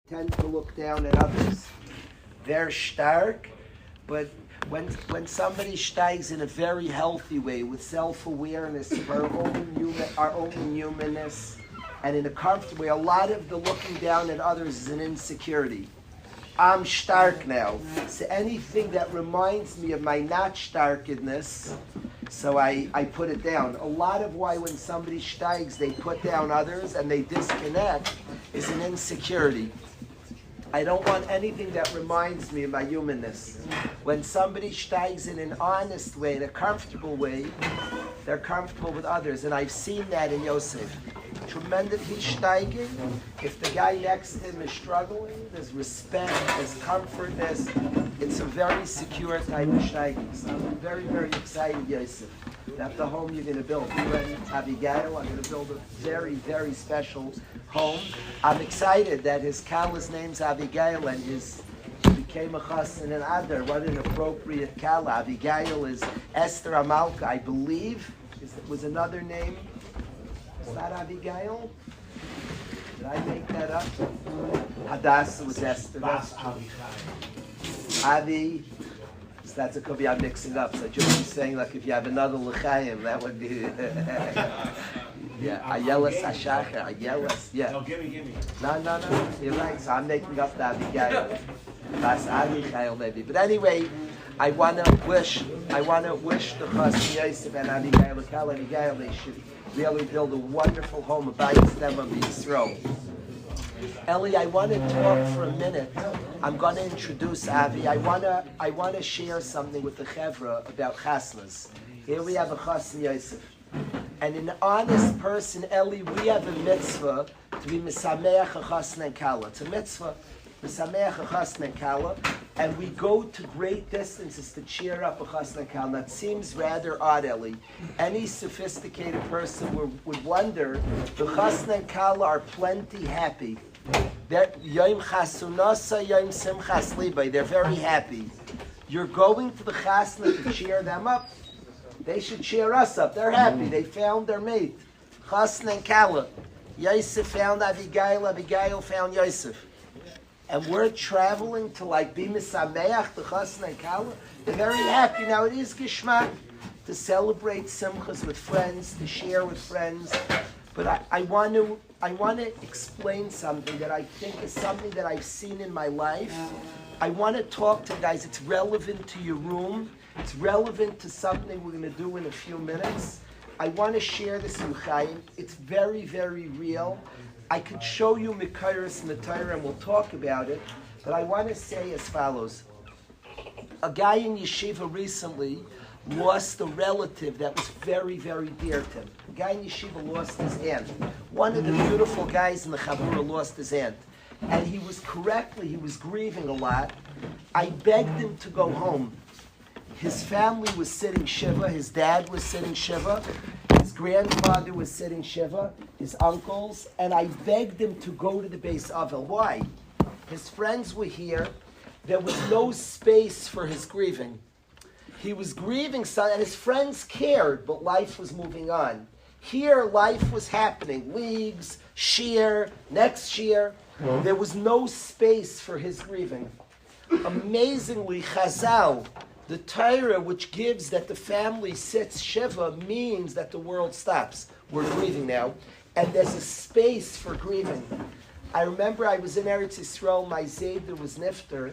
tend to look down at others. They're stark, but when somebody steigs in a very healthy way with self-awareness of our own humanness, and in a comfortable way, a lot of the looking down at others is an insecurity. I'm stark now. So anything that reminds me of my not starkedness, so I put it down. A lot of why when somebody steigs, they put down others and they disconnect is an insecurity. I don't want anything that reminds me of my humanness. When somebody steigs in an honest way, in a comfortable way, they're comfortable with others. And I've seen that in Yosef. Tremendous, he's steiging. If the guy next to him is struggling, there's respect, there's comfort, it's a very secure type of steiging. So I'm very, very excited, Yosef. That's the home you're going to build. You and Abigail are going to build a very, very special home. I'm excited that his Kala's name's Abigail and he became a chassan and Adar. What an appropriate Kala. Abigail is Esther Amalka, I believe. Was another name. Is that Abigail? Did I make that up? Hadassah was Esther. Avi. So that's a could be I'm mixing up. So just saying like if you have another L'chaim, that would be yeah. Ayelas Ashachar. Ayelas. Yeah. No, give me. No. You're right. So I'm making up the Abigail. That's Abigail maybe. But anyway, I wanna wish the Chassan Yosef and Abigail they should really build a wonderful home about them of Yisrael. Eli, I want to talk for a minute. I'm going to introduce Avi. I want to share something with the Chevra about chasnas. Here we have a Chassan Yosef. And an honest person, Eli, we have a mitzvah to be Mesameach a Chassan and Kala. It's a mitzvah, Mesameach a Chassan and Kala. And we go to great distances to cheer up a Chassan and Kala. That seems rather odd, Eli. Any sophisticated person would wonder, the Chassan and Kala are plenty happy. They're Yom Chasunasa, Yom Simchas Libay. They're very happy. You're going to the Chasna to cheer them up. They should cheer us up. They're happy. They found their mate. Chasna and Kala. Yosef found Abigail. Abigail found Yosef. And we're traveling to be Misameach, the Chasna and Kala. They're very happy. Now it is Gishmak to celebrate Simchas with friends, to share with friends. But I want to explain something that I think is something that I've seen in my life. I want to talk to guys. It's relevant to your room. It's relevant to something we're going to do in a few minutes. I want to share this in Chaim. It's very, very real. I could show you Mekayros Matayra and we'll talk about it. But I want to say as follows. A guy in yeshiva recently lost a relative that was very, very dear to him. The guy in yeshiva lost his aunt. One of the beautiful guys in the Chabura lost his aunt. And he was grieving a lot. I begged him to go home. His family was sitting Shiva. His dad was sitting Shiva. His grandfather was sitting Shiva. His uncles. And I begged him to go to the Beis Avel. Why? His friends were here. There was no space for his grieving. He was grieving, and his friends cared, but life was moving on. Here, life was happening. Leagues, shear, next year. There was no space for his grieving. Amazingly, Chazal, the Torah, which gives that the family sits Shiva, means that the world stops. We're grieving now. And there's a space for grieving. I remember I was in Eretz Yisrael, my Zayda was Nifter.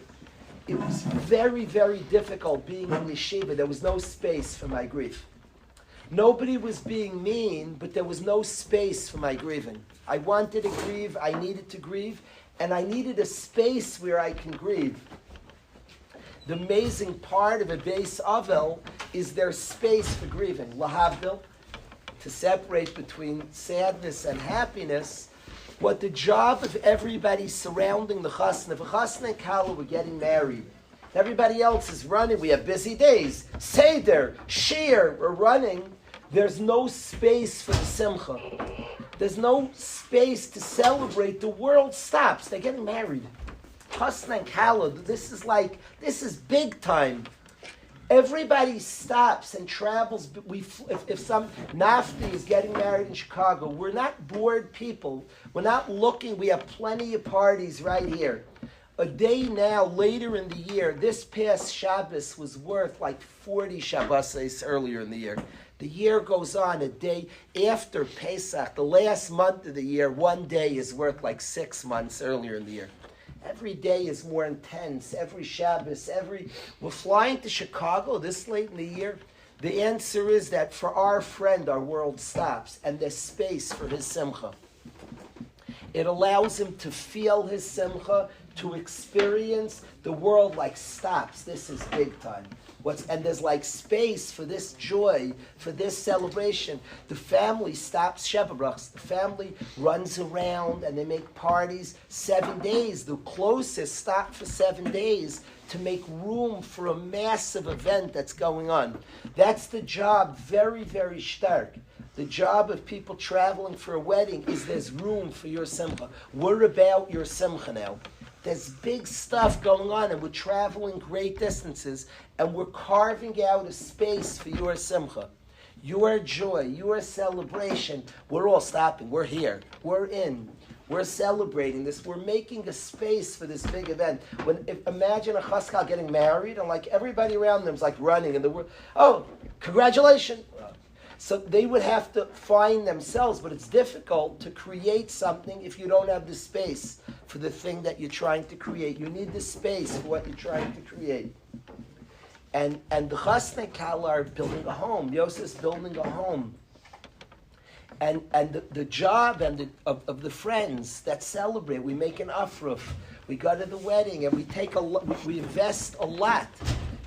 It was very, very difficult being in yeshiva. There was no space for my grief. Nobody was being mean, but there was no space for my grieving. I wanted to grieve, I needed to grieve, and I needed a space where I can grieve. The amazing part of a Beis Avel is there's space for grieving. Lahavdil, to separate between sadness and happiness. What the job of everybody surrounding the chasna, if a chasna and kala were getting married, everybody else is running, we have busy days, seder, shir, we're running, there's no space for the simcha. There's no space to celebrate, the world stops, they're getting married. Chasna and kala, this is big time. Everybody stops and travels. If some Nafti is getting married in Chicago, we're not bored people. We're not looking. We have plenty of parties right here. A day now, later in the year, this past Shabbos was worth like 40 Shabbos earlier in the year. The year goes on. A day after Pesach, the last month of the year, one day is worth like 6 months earlier in the year. Every day is more intense. Every Shabbos, we're flying to Chicago this late in the year. The answer is that for our friend, our world stops, and there's space for his simcha. It allows him to feel his simcha, to experience the world like stops. This is big time. And there's like space for this joy, for this celebration. The family stops Sheva Brachos. The family runs around and they make parties 7 days. The closest stop for 7 days to make room for a massive event that's going on. That's the job, very, very stark. The job of people traveling for a wedding is there's room for your simcha. We're about your simcha now. There's big stuff going on, and we're traveling great distances, and we're carving out a space for your simcha, your joy, your celebration. We're all stopping. We're here. We're in. We're celebrating this. We're making a space for this big event. Imagine a chaskal getting married, and like everybody around them is like running, and the world, oh, congratulations. So they would have to find themselves, but it's difficult to create something if you don't have the space for the thing that you're trying to create. You need the space for what you're trying to create. And the Chasnei Kala are building a home. Yosef's building a home. And the job of the friends that celebrate, we make an afruf. We go to the wedding and we invest a lot.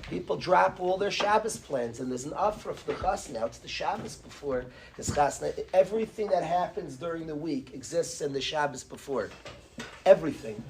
People drop all their Shabbos plans, and there's an afruf for the chasna. Now it's the Shabbos before his chasna. Everything that happens during the week exists in the Shabbos before. Everything.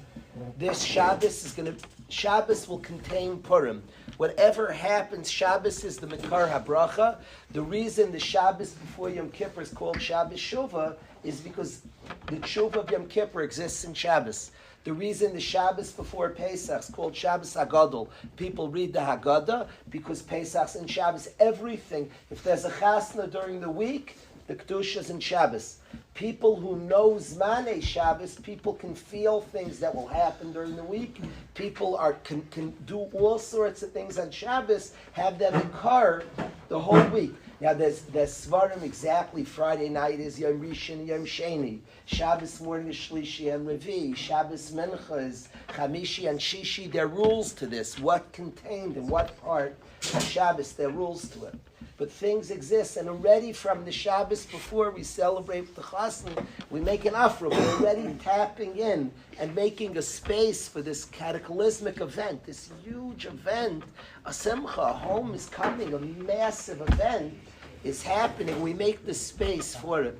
This Shabbos will contain Purim. Whatever happens, Shabbos is the Mikar HaBracha. The reason the Shabbos before Yom Kippur is called Shabbos Shuvah is because the Shuvah of Yom Kippur exists in Shabbos. The reason the Shabbos before Pesach is called Shabbos Hagadol. People read the Haggadah because Pesach's in Shabbos. Everything. If there's a chasna during the week, the Kedusha is in Shabbos. People who know Zmanei Shabbos, people can feel things that will happen during the week. People can do all sorts of things on Shabbos, have them incur the whole week. Now there's Svarim exactly. Friday night is Yom Rishon, Yom Sheni. Shabbos morning is Shlishi and Revi. Shabbos Mincha is Chamishi and Shishi. There are rules to this. What contained in what part of Shabbos, there are rules to it. But things exist, and already from the Shabbos before we celebrate the Chasna, we make an afra. We're already tapping in and making a space for this cataclysmic event, this huge event. A simcha, a home is coming, a massive event is happening. We make the space for it.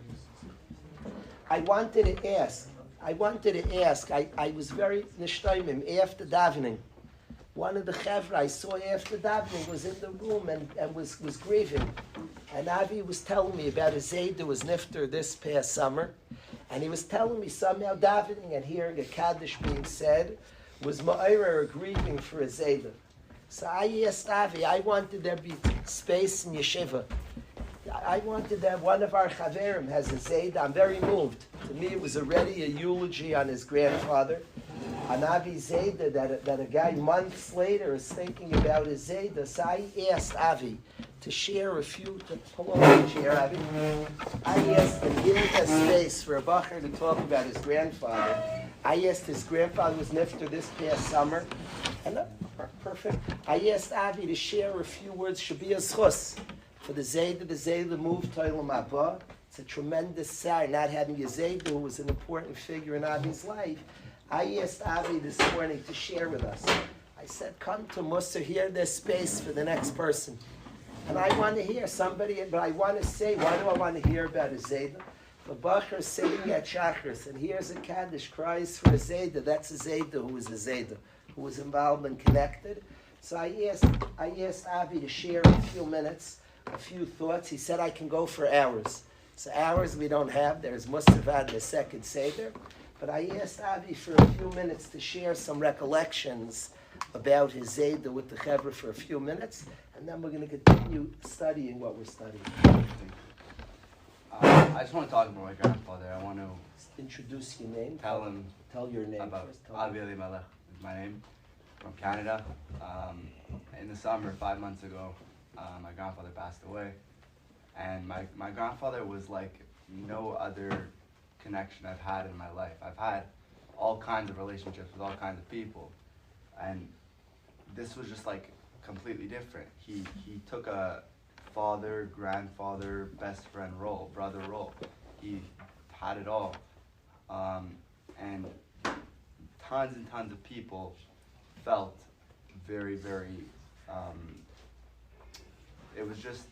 I wanted to ask, I was very nishtaimim after davening. One of the chevra I saw after davening was in the room and was grieving. And Avi was telling me about a Zayd who was nifter this past summer. And he was telling me somehow davening and hearing a Kaddish being said was ma'ira grieving for a Zayd. So I asked Avi, I wanted there to be space in yeshiva. I wanted that one of our chaverim has a Zayd. I'm very moved. To me, it was already a eulogy on his grandfather. An Avi Zayda that a guy months later is thinking about his Zayda. So I asked Avi to share a few. Pull over the chair, Avi. I asked him, give a space for a bacher to talk about his grandfather. I asked his grandfather was nifter this past summer. And perfect. I asked Avi to share a few words. Should be a schus for the Zayda moved to Olam Haba. It's a tremendous sorrow not having a Zayda who was an important figure in Avi's life. I asked Avi this morning to share with us. I said, come to Musar, hear this space for the next person. And I want to hear somebody, but I want to say, why do I want to hear about a Zayda? The Bacher sitting at Shachris, and here's a Kaddish, cries for a Zayda. That's a Zayda who was a Zayda, who was involved and connected. So I asked Avi to share a few minutes, a few thoughts. He said I can go for hours. So hours we don't have. There's Mustavad, the second Seder. But I asked Avi for a few minutes to share some recollections about his Zayda with the Chevra for a few minutes, and then we're going to continue studying what we're studying. I just want to talk about my grandfather. I want to introduce your name. Tell your name about first. Avi Elimelech is my name, from Canada. In the summer, 5 months ago, my grandfather passed away. And my grandfather was like no other connection I've had in my life. I've had all kinds of relationships with all kinds of people. And this was just like completely different. He took a father, grandfather, best friend role, brother role. He had it all. And tons and tons of people felt very, very, it was just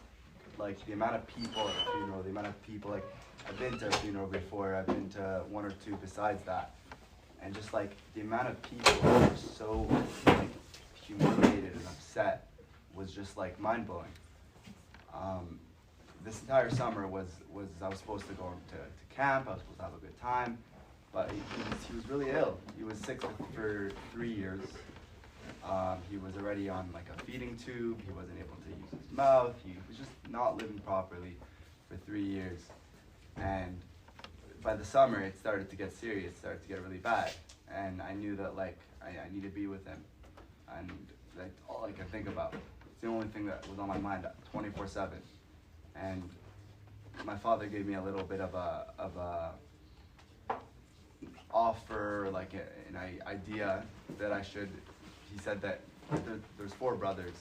like the amount of people at the funeral, the amount of people, like I've been to a funeral before, I've been to one or two besides that. And just like the amount of people who were so like humiliated and upset was just like mind-blowing. This entire summer was I was supposed to go to camp, I was supposed to have a good time, but he was really ill. He was sick for 3 years. He was already on like a feeding tube, he wasn't able to use his mouth, he was just not living properly for 3 years. And by the summer it started to get serious, it started to get really bad. And I knew that like I need to be with him. And like all I could think about. It's the only thing that was on my mind 24/7. And my father gave me a little bit of a offer, like an idea that I should. He said that there's 4 brothers.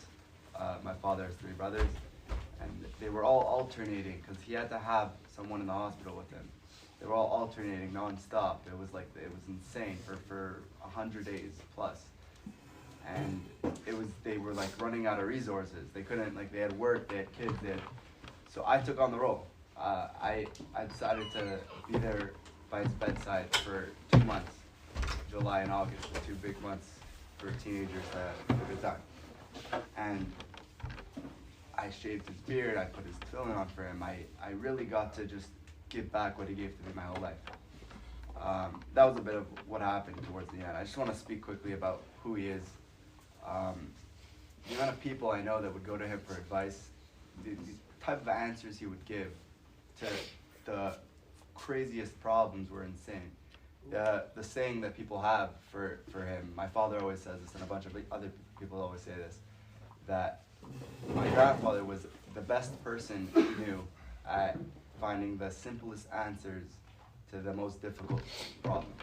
My father has 3 brothers, and they were all alternating because he had to have someone in the hospital with him. They were all alternating non-stop. It was insane for 100 days plus. And they were like running out of resources. They couldn't, like they had work, they had kids, so I took on the role. I decided to be there by his bedside for 2 months, July and August, 2 big months for teenagers to have a good time. And I shaved his beard, I put his tefillin on for him. I really got to just give back what he gave to me my whole life. That was a bit of what happened towards the end. I just want to speak quickly about who he is. The amount of people I know that would go to him for advice, the type of answers he would give to the craziest problems were insane. The saying that people have for him, my father always says this, and a bunch of other people always say this, that my grandfather was the best person he knew at finding the simplest answers to the most difficult problems.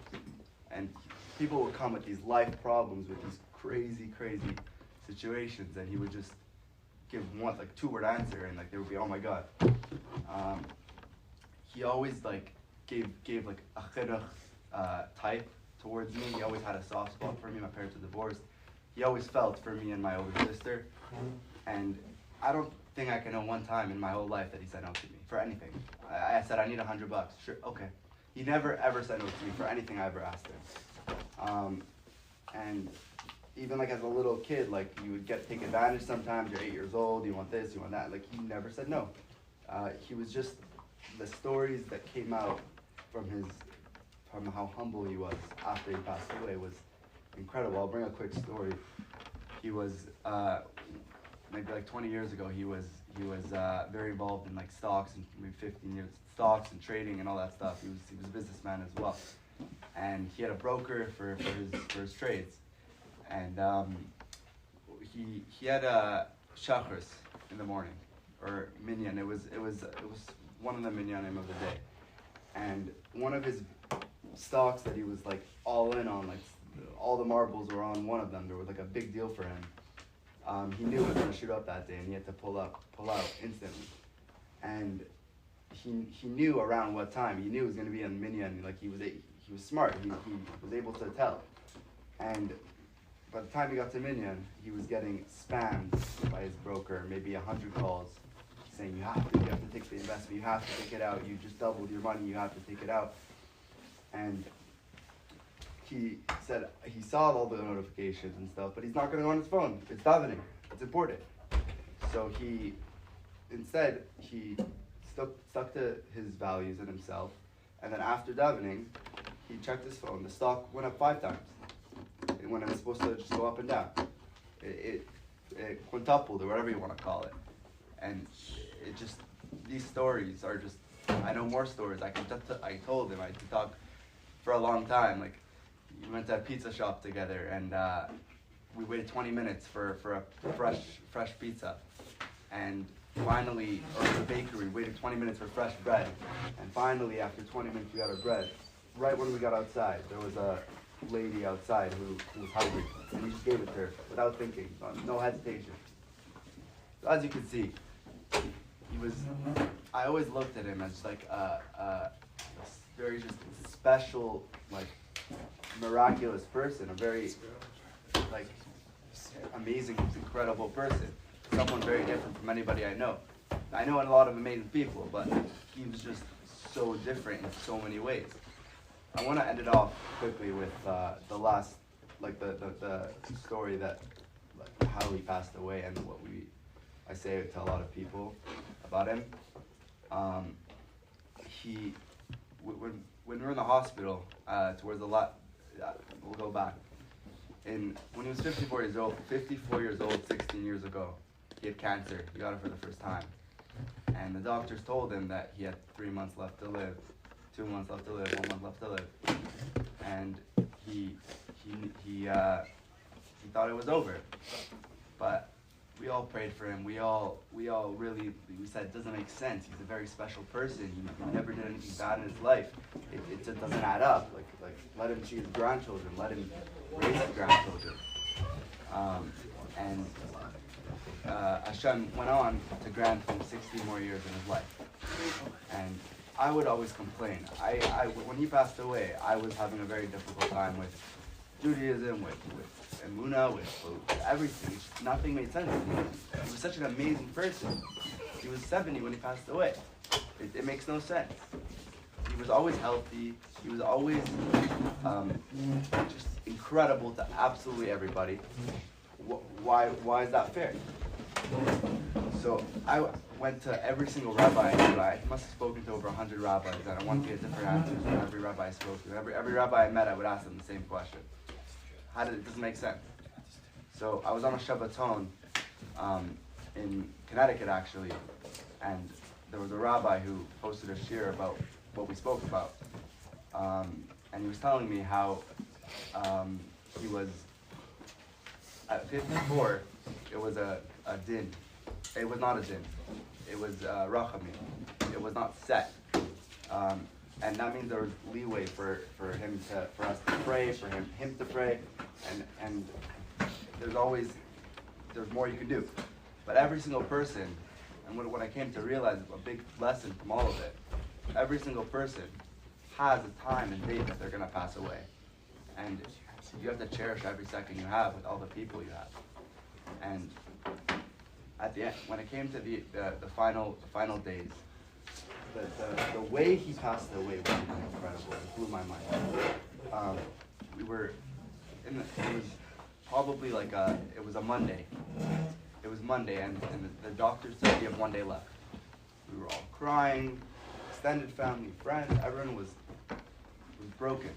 And people would come with these life problems, with these crazy situations, and he would just give one, like 2-word answer, and like they would be, oh my God. He always like gave like a chinuch type towards me. He always had a soft spot for me. My parents were divorced. He always felt for me and my older sister, and I don't think I can know one time in my whole life that he said no to me for anything. I said, I need $100. Sure, okay. He never ever said no to me for anything I ever asked him. And even like as a little kid, like you would take advantage sometimes. You're 8 years old, you want this, you want that. Like he never said no. He was just, the stories that came out from how humble he was after he passed away was incredible. I'll bring a quick story. He was maybe like 20 years ago. He was very involved in like stocks, and maybe 15 years stocks and trading and all that stuff. He was a businessman as well, and he had a broker for his trades. And he had a shachris in the morning, or minyan. It was one of the minyanim of the day, and one of his stocks that he was like all in on, like all the marbles were on one of them. There was like a big deal for him. He knew it was going to shoot up that day, and he had to pull out instantly. And he knew around what time. He knew it was going to be on minyan. Like he was smart. He was able to tell. And by the time he got to minyan, he was getting spammed by his broker, maybe 100 calls, saying you have to take the investment, you have to take it out, you just doubled your money, you have to take it out. And he said he saw all the notifications and stuff, but he's not going to go on his phone. It's davening. It's important. So he stuck to his values and himself. And then after davening, he checked his phone. The stock went up 5 times. It when it's supposed to just go up and down. It quintupled, or whatever you want to call it. And it just, these stories are just, I know more stories. I told him, I could talk for a long time. Like, we went to a pizza shop together, and we waited 20 minutes for a fresh pizza. And finally, or the bakery, waited 20 minutes for fresh bread. And finally, after 20 minutes, we got our bread. Right when we got outside, there was a lady outside who was hungry, and we just gave it to her without thinking, no hesitation. So as you can see, he was, I always looked at him as like a very just special, like, miraculous person, a very, like, amazing, incredible person. Someone very different from anybody I know. I know a lot of amazing people, but he was just so different in so many ways. I want to end it off quickly with the last, like the story that, like, how he passed away and what I say to a lot of people about him. When we were in the hospital, towards the we'll go back. When he was 54 years old, 16 years ago, he had cancer. He got it for the first time. And the doctors told him that he had 3 months left to live, 2 months left to live, 1 month left to live. And he thought it was over. But we all prayed for him. We all really, we said, it doesn't make sense. He's a very special person. He never did anything bad in his life. It just doesn't add up. Like let him see his grandchildren. Let him raise his grandchildren. Hashem went on to grant him 60 more years in his life. And I would always complain. When he passed away, I was having a very difficult time with Judaism, with Emunah, with everything. Nothing made sense to me. He was such an amazing person. He was 70 when he passed away. It makes no sense. He was always healthy. He was always just incredible to absolutely everybody. Why is that fair? So I went to every single rabbi I knew. I must have spoken to over 100 rabbis, and I wanted to get different answers from every rabbi I spoke to. Every rabbi I met, I would ask them the same question. It doesn't make sense. So I was on a Shabbaton in Connecticut, actually, and there was a rabbi who posted a shir about what we spoke about. And he was telling me how he was, at 54, it was a din. It was not a din. It was rachamim. It was not set. And that means there was leeway for us to pray, for him to pray, and there's more you can do. But every single person, and what I came to realize, a big lesson from all of it, every single person has a time and date that they're going to pass away. And you have to cherish every second you have with all the people you have. And at the end, when it came to the final days, the way he passed away was incredible. It blew my mind. It was probably like it was a Monday. It was Monday, and the doctor said we have 1 day left. We were all crying, extended family, friends, everyone was broken.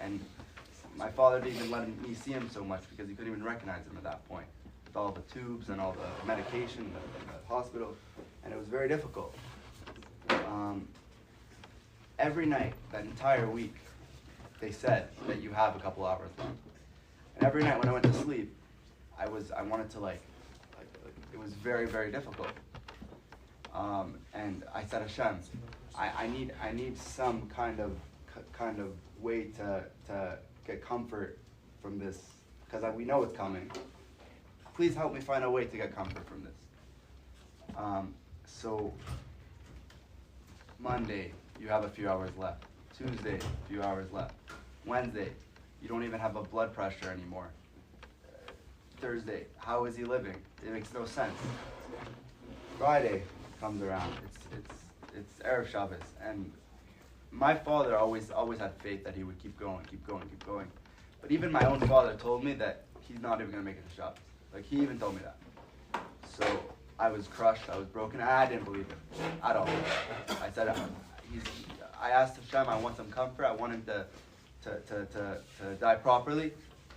And my father didn't even let me see him so much because he couldn't even recognize him at that point, with all the tubes and all the medication in the hospital, and it was very difficult. Every night, that entire week, they said that you have a couple hours left. And every night when I went to sleep, I wanted to it was very, very difficult. And I said, Hashem, I need some kind of way to get comfort from this, because we know it's coming. Please help me find a way to get comfort from this. So Monday, you have a few hours left. Tuesday, a few hours left. Wednesday, you don't even have a blood pressure anymore. Thursday, how is he living? It makes no sense. Friday comes around. It's Erev Shabbos, and my father always had faith that he would keep going. But even my own father told me that he's not even gonna make it to Shabbos. Like, he even told me that. So I was crushed. I was broken. I didn't believe him at all. I said, I asked Hashem, I want some comfort. I want him to die properly.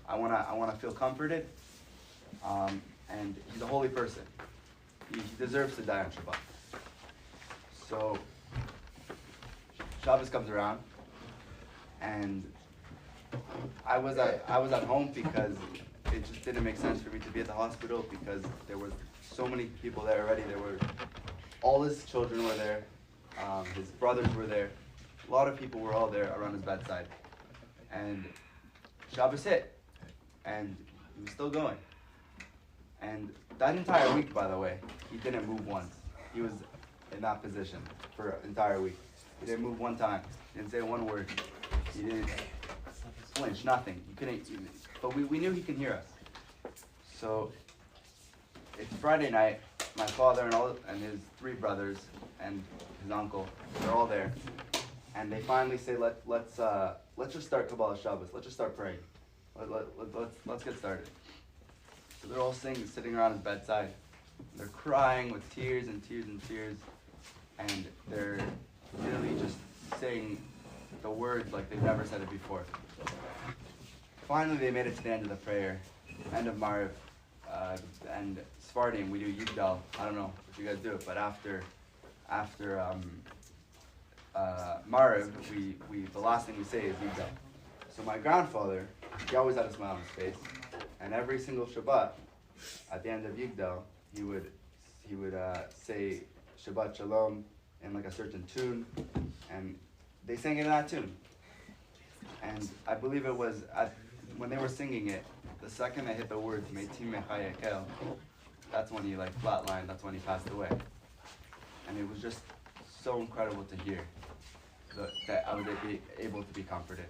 I wanna feel comforted. And he's a holy person. He deserves to die on Shabbat. So Shabbos comes around, and I was at home because it just didn't make sense for me to be at the hospital because there were so many people there already. All his children were there, his brothers were there, a lot of people were all there around his bedside. And Shabbos hit, and he was still going. And that entire week, by the way, he didn't move once. He was in that position for an entire week. He didn't move one time. He didn't say one word. He didn't flinch, nothing. He couldn't. But we knew he can hear us. So it's Friday night. My father and his three brothers and his uncle, they're all there, and they finally say, let's just start Kabbalah Shabbos. Let's just start praying. Let's get started. So they're all sitting around his bedside. They're crying with tears and tears and tears, and they're really just saying the words like they've never said it before. Finally, they made it to the end of the prayer, end of Mariv, and Sephardim, we do Yigdal. I don't know if you guys do it, but after Mariv, the last thing we say is Yigdal. So my grandfather, he always had a smile on his face, and every single Shabbat, at the end of Yigdal, he would say Shabbat Shalom in like a certain tune, and they sang it in that tune. And I believe it was when they were singing it, the second they hit the words Meitim Mechayekel, that's when he flatlined. That's when he passed away. And it was just so incredible to hear that I was able to be comforted.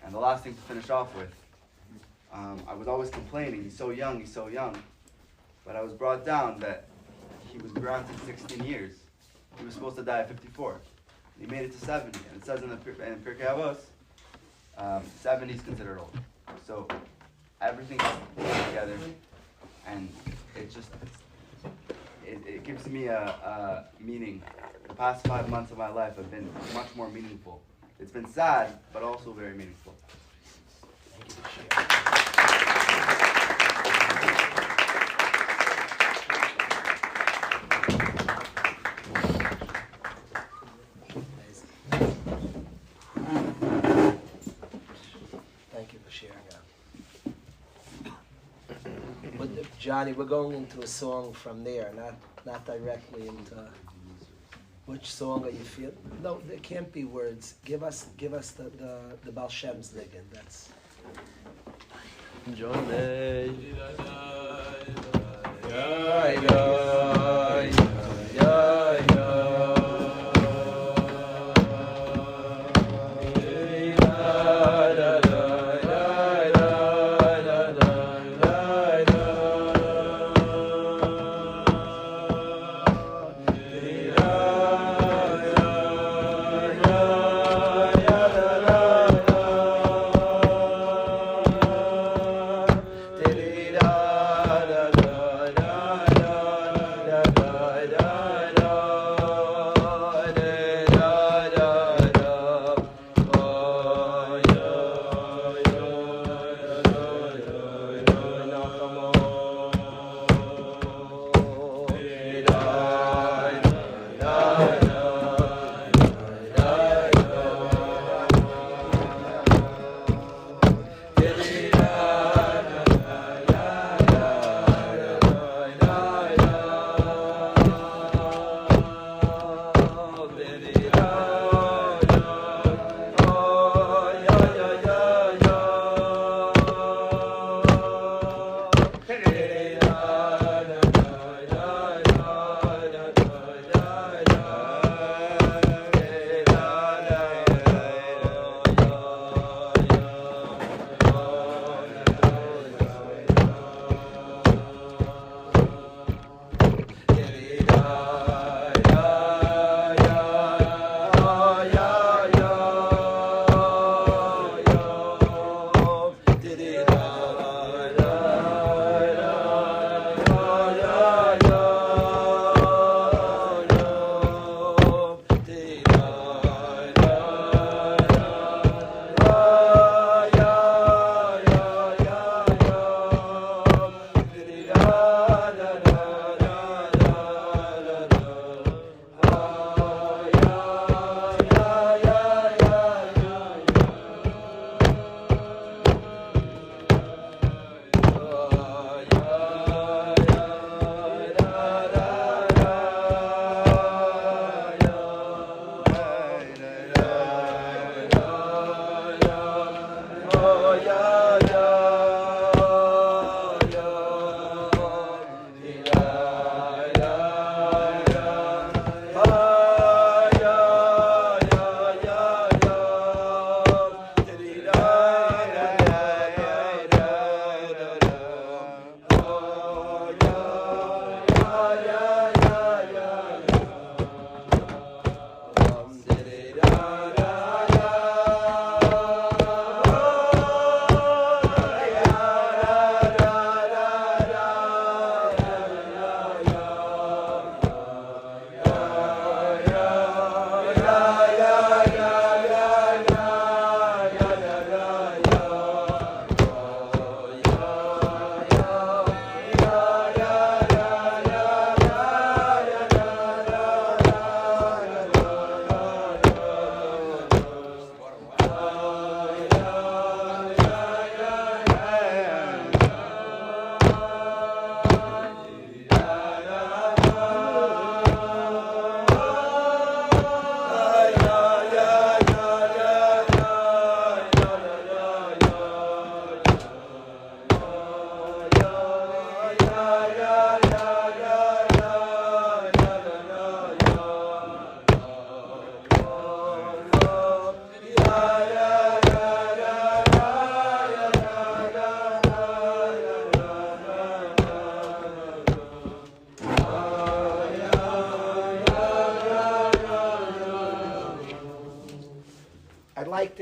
And the last thing to finish off with, I was always complaining, he's so young, but I was brought down that he was granted 16 years. He was supposed to die at 54. He made it to 70, and it says in Pirkei Avos, 70 is considered old. So everything is together, and it gives me a meaning. The past 5 months of my life have been much more meaningful. It's been sad, but also very meaningful. Thank you for sharing that. But Johnny, we're going into a song from there, not directly into which song are you feeling. No, there can't be words. Give us the Baal Shem's niggin. That's.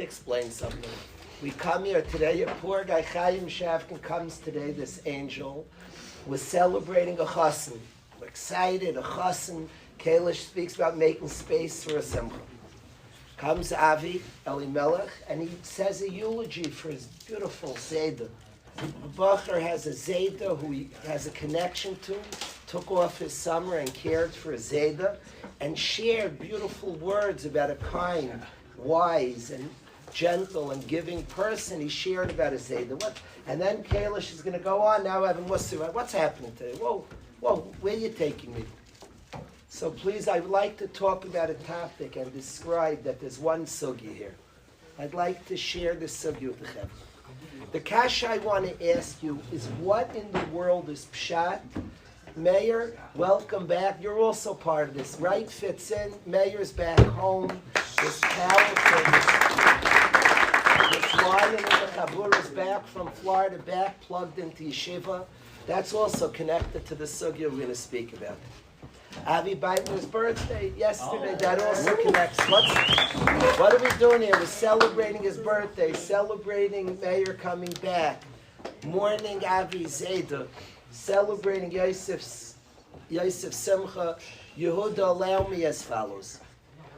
explain something. We come here today, a poor guy, Chaim Shavkin, comes today, this angel. We're celebrating a chassan. We're excited, a chassan. Kalish speaks about making space for a simcha. Comes Avi Elimelech, and he says a eulogy for his beautiful Zayda. Bacher has a Zayda who he has a connection to, took off his summer and cared for a Zayda, and shared beautiful words about a kind, wise, and gentle and giving person. He shared about his Zayda. And then Kalish is going to go on now, Evan, what's happening today? Whoa, where are you taking me? So please, I would like to talk about a topic and describe that there's one sugi here. I'd like to share this sugi with the Chavre. The kasha I want to ask you is, what in the world is pshat? Mayor, welcome back. You're also part of this, right? Fits in. Mayor's back home. This powerful, this lion in the Chabur is back from Florida, back plugged into yeshiva. That's also connected to the sugi we're going to speak about. Avi Beitner's birthday yesterday, that also connects. What are we doing here? We're celebrating his birthday, celebrating Meir coming back, mourning Avi Zayda, celebrating Yosef Simcha. Yehuda, allow me as follows.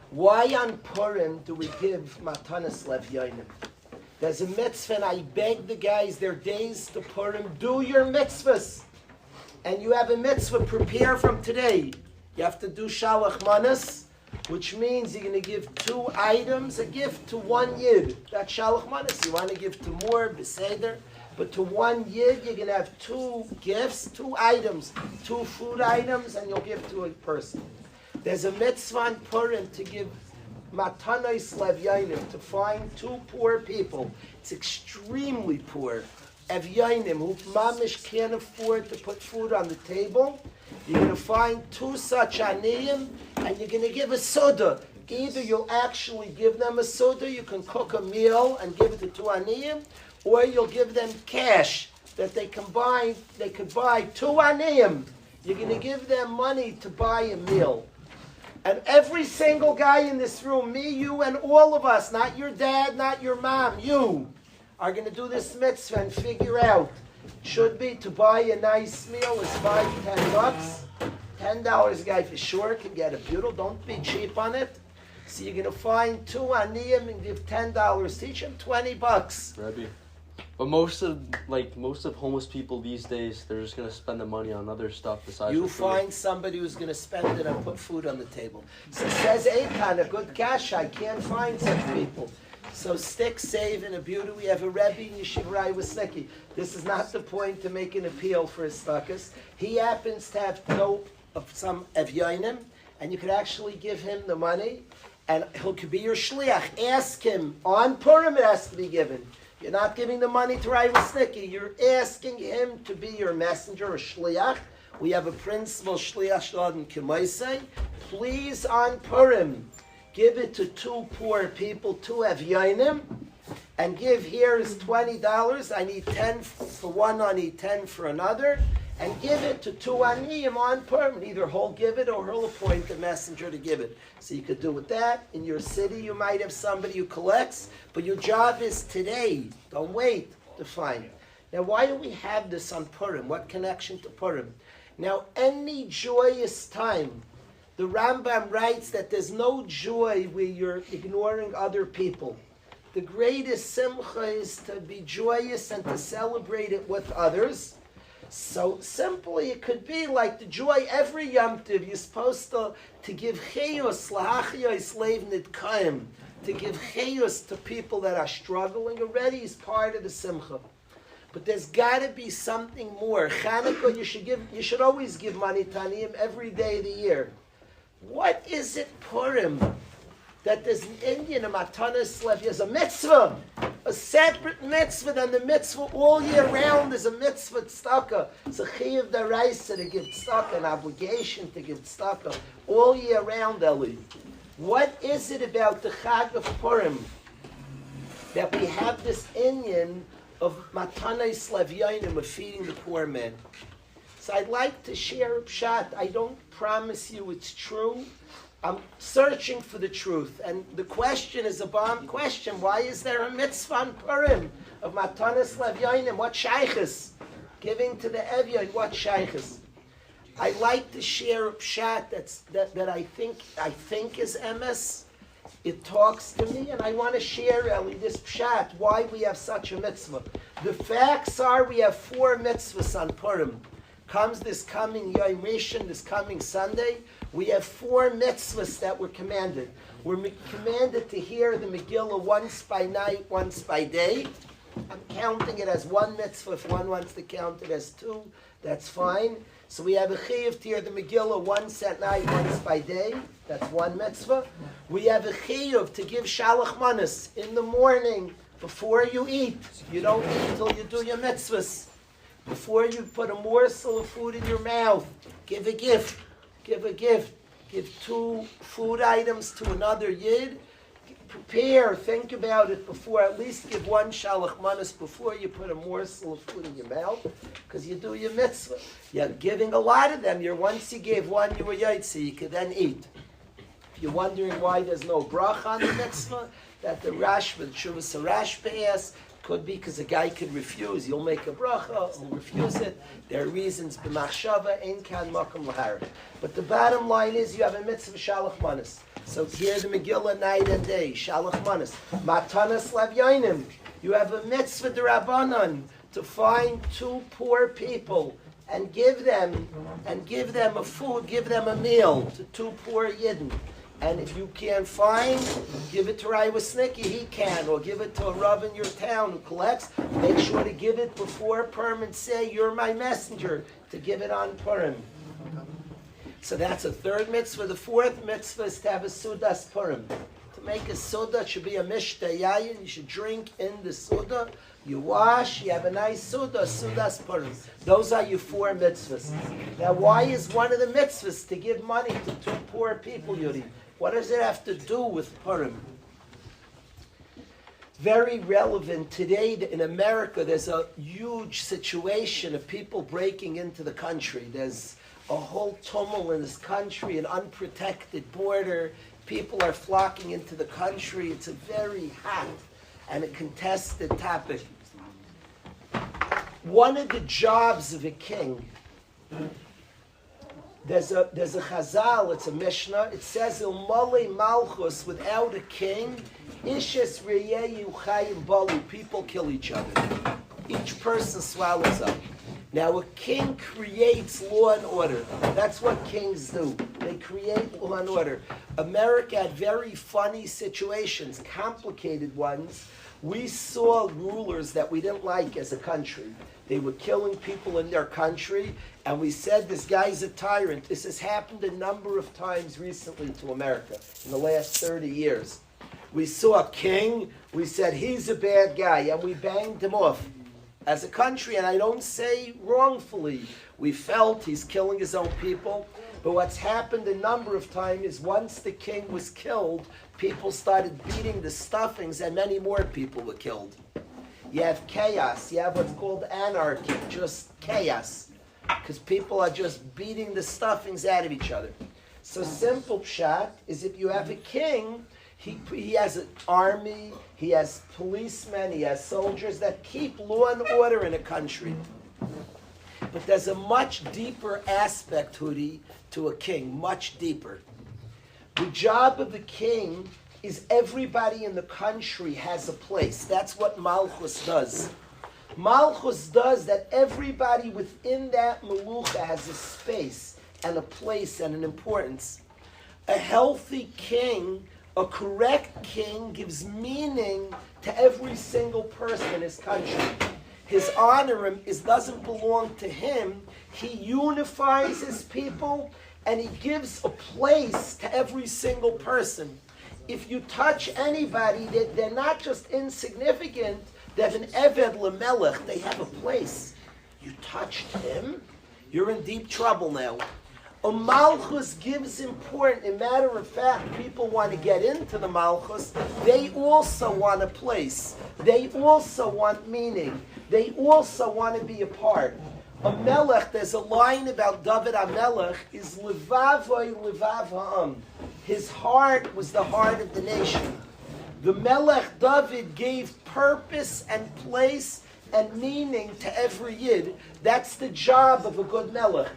Why on Purim do we give Matanas Lev Yonim? There's a mitzvah, and I beg the guys, their days to Purim, do your mitzvahs. And you have a mitzvah, prepare from today. You have to do Shalach Manas, which means you're going to give 2 items, a gift to 1 Yid. That's Shalach Manas. You want to give to more, Beseder, but to 1 Yid, you're going to have 2 gifts, 2 items, 2 food items, and you'll give to a person. There's a mitzvah on Purim to give Matanais Lev Yonim, to find 2 poor people. It's extremely poor. Evyonim, who mamish can't afford to put food on the table. You're going to find 2 such aniyim, and you're going to give a soda. Either you'll actually give them a soda, you can cook a meal and give it to 2 aniyim, or you'll give them cash that they could buy 2 aniyim. You're going to give them money to buy a meal. And every single guy in this room, me, you, and all of us, not your dad, not your mom, you, are going to do this mitzvah and figure out, should be to buy a nice meal is $5-10. $10 a guy for sure can get a beautiful. Don't be cheap on it. So you're going to find 2 aniyim and give $10 each and $20. Rabbi, but most of homeless people these days, they're just going to spend the money on other stuff besides. You find somebody who's going to spend it and put food on the table. So says Eitan, a good cash. I can't find such people. So stick, save, and a beauty. We have a Rebbe in Yeshiva Wasnicki. This is not the point to make an appeal for his stuckus. He happens to have some Evyonim, and you could actually give him the money, and he could be your shliach. Ask him, on Purim it has to be given. You're not giving the money to Rai Wasnicki. You're asking him to be your messenger, or shliach. We have a principle, shliach shalom k'moisei. Please, on Purim, give it to 2 poor people, 2 evyonim, and give here is $20. I need 10 for one, I need 10 for another, and give it to 2 aniyim on Purim. Either he'll give it or he'll appoint a messenger to give it. So you could do with that. In your city, you might have somebody who collects, but your job is today. Don't wait to find it. Now, why do we have this on Purim? What connection to Purim? Now, any joyous time, the Rambam writes that there's no joy where you're ignoring other people. The greatest simcha is to be joyous and to celebrate it with others. So simply it could be like the joy every Yom Tov, you're supposed to give chayus, lahachiyos leiv nidkaim, to give chayus to people that are struggling already is part of the simcha. But there's got to be something more. Chanukah, you should always give money to aniyim every day of the year. What is it Purim that there's an Indian, a Matanas Lev, there's a mitzvah, a separate mitzvah than the mitzvah all year round. There's a mitzvah tzedakah. It's a chiyuv daraisa to give tzedakah, an obligation to give tzedakah all year round, Eli. What is it about the Chag of Purim that we have this Indian of Matanas Lev Yonim, of feeding the poor man? So I'd like to share a pshat. I don't promise you it's true. I'm searching for the truth, and the question is a bomb question. Why is there a mitzvah on Purim of Matanas Levyonim? What shaykhs? Giving to the Evyon, what shaykhs? I like to share a pshat that I think is emes. It talks to me, and I want to share, Eli, this pshat, why we have such a mitzvah. The facts are we have 4 mitzvahs on Purim. Comes this coming Yom Rishon, this coming Sunday, we have 4 mitzvahs that we're commanded. We're commanded to hear the Megillah once by night, once by day. I'm counting it as 1 mitzvah. If one wants to count it as 2, that's fine. So we have a chiyuv to hear the Megillah once at night, once by day. That's 1 mitzvah. We have a chiyuv to give shalach manas in the morning before you eat. You don't eat until you do your mitzvahs. Before you put a morsel of food in your mouth, give a gift. Give a gift. Give 2 food items to another yid. Prepare, think about it before, at least give 1 shalach manas before you put a morsel of food in your mouth, because you do your mitzvah. You're giving a lot of them. Once you gave 1, you were yaitzi, you could then eat. If you're wondering why there's no bracha on the mitzvah, that the Rashba, the Shuvas Rashba asks, could be because a guy could refuse. You'll make a bracha, he'll refuse it. There are reasons, b'machshava, ein kan makom lahara. But the bottom line is you have a mitzvah shalach manas. So hear the Megillah night and day, shalach manas. Matanas levyonim. You have a mitzvah d'Rabbanan to find 2 poor people and give them a food, give them a meal to 2 poor yidden. And if you can't find, give it to Rai Wasnicki, he can, or give it to a Rav in your town who collects. Make sure to give it before Purim and say, you're my messenger, to give it on Purim. So that's a 3rd mitzvah. The 4th mitzvah is to have a Sudas Purim. To make a Suda, it should be a Mishteh Yayin. You should drink in the Suda. You wash, you have a nice Sudas Purim. Those are your 4 mitzvahs. Now, why is one of the mitzvahs to give money to 2 poor people, Yuri? What does it have to do with Purim? Very relevant today in America. There's a huge situation of people breaking into the country. There's a whole tumult in this country, an unprotected border. People are flocking into the country. It's a very hot and a contested topic. One of the jobs of a king, there's a chazal, it's a mishnah, it says, Ilmale malchus, without a king, ishes reyeyu chayim balu, people kill each other. Each person swallows up. Now a king creates law and order. That's what kings do. They create law and order. America had very funny situations, complicated ones. We saw rulers that we didn't like as a country. They were killing people in their country, and we said, this guy's a tyrant. This has happened a number of times recently to America in the last 30 years. We saw a king, we said, he's a bad guy, and we banged him off. As a country, and I don't say wrongfully, we felt he's killing his own people. But what's happened a number of times is once the king was killed, people started beating the stuffings and many more people were killed. You have chaos, you have what's called anarchy, just chaos. Because people are just beating the stuffings out of each other. So simple pshat is if you have a king, he has an army, he has policemen, he has soldiers that keep law and order in a country. But there's a much deeper aspect, Hudi, to a king, much deeper. The job of the king is everybody in the country has a place. That's what Malchus does. Malchus does that everybody within that Melucha has a space and a place and an importance. A healthy king, a correct king, gives meaning to every single person in his country. His honor doesn't belong to him. He unifies his people and he gives a place to every single person. If you touch anybody, they're not just insignificant, they have an Eved Lemelech, they have a place. You touched him, you're in deep trouble now. A Malchus gives important, a matter of fact, people want to get into the Malchus, they also want a place. They also want meaning. They also want to be a part. A Melech, there's a line about David HaMelech, is Levavoi Levav Ha'am. His heart was the heart of the nation. The Melech David gave purpose and place and meaning to every Yid. That's the job of a good Melech.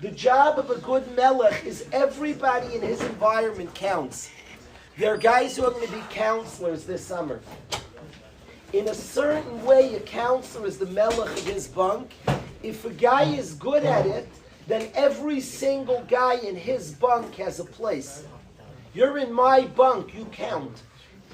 The job of a good Melech is everybody in his environment counts. There are guys who are going to be counselors this summer. In a certain way, a counselor is the Melech of his bunk. If a guy is good at it, then every single guy in his bunk has a place. You're in my bunk, you count.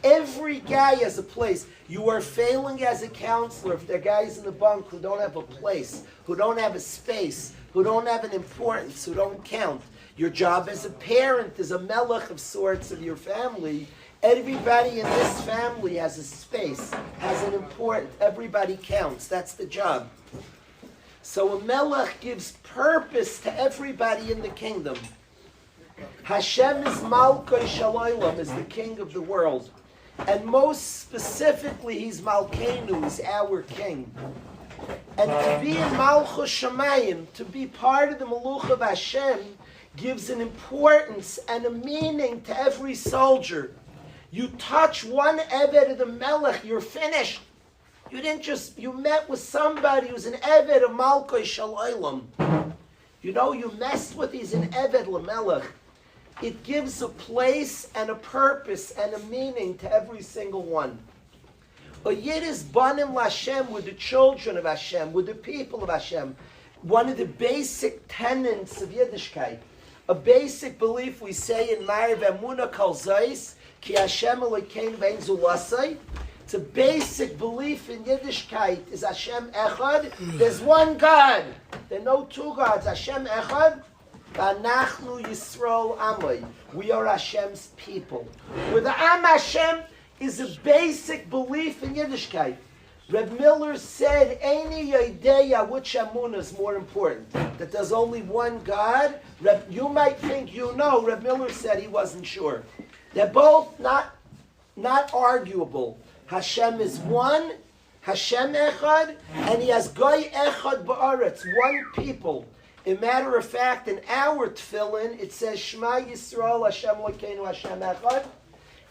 Every guy has a place. You are failing as a counselor if there are guys in the bunk who don't have a place, who don't have a space, who don't have an importance, who don't count. Your job as a parent, as a melech of sorts of your family, everybody in this family has a space, has an importance. Everybody counts. That's the job. So a melech gives purpose to everybody in the kingdom. Hashem is Malkei Shalaylam, is the king of the world. And most specifically, he's Malkeinu, he's our king. And to be in Malchus Shamayim, to be part of the Maluch of Hashem, gives an importance and a meaning to every soldier. You touch one Eved of the Melech, you're finished. You met with somebody who's an Eved of Malkei Shalaylam. You messed with, he's an Eved Lamelech. It gives a place and a purpose and a meaning to every single one. A Yid is banim l'Hashem, with the children of Hashem, with the people of Hashem. One of the basic tenets of Yiddishkeit, a basic belief we say in Ma'ariv Emunah Kol Zayis, Ki Hashem Elokeinu Ve'en Zulasai. It's a basic belief in Yiddishkeit, is Hashem Echad. There's one God. There are no two gods. Hashem Echad. V'anachnu Yisrael Amay. We are Hashem's people. With the Am Hashem is a basic belief in Yiddishkeit. Reb Miller said, Eini Yodeya, which Amunah is more important? That there's only one God? You might think you know. Reb Miller said he wasn't sure. They're both not arguable. Hashem is one, Hashem Echad, and he has Goy Echad Ba'aretz, one people. A matter of fact, in our tefillin, it says Shema Yisrael Hashem Elokeinu Hashem Echad.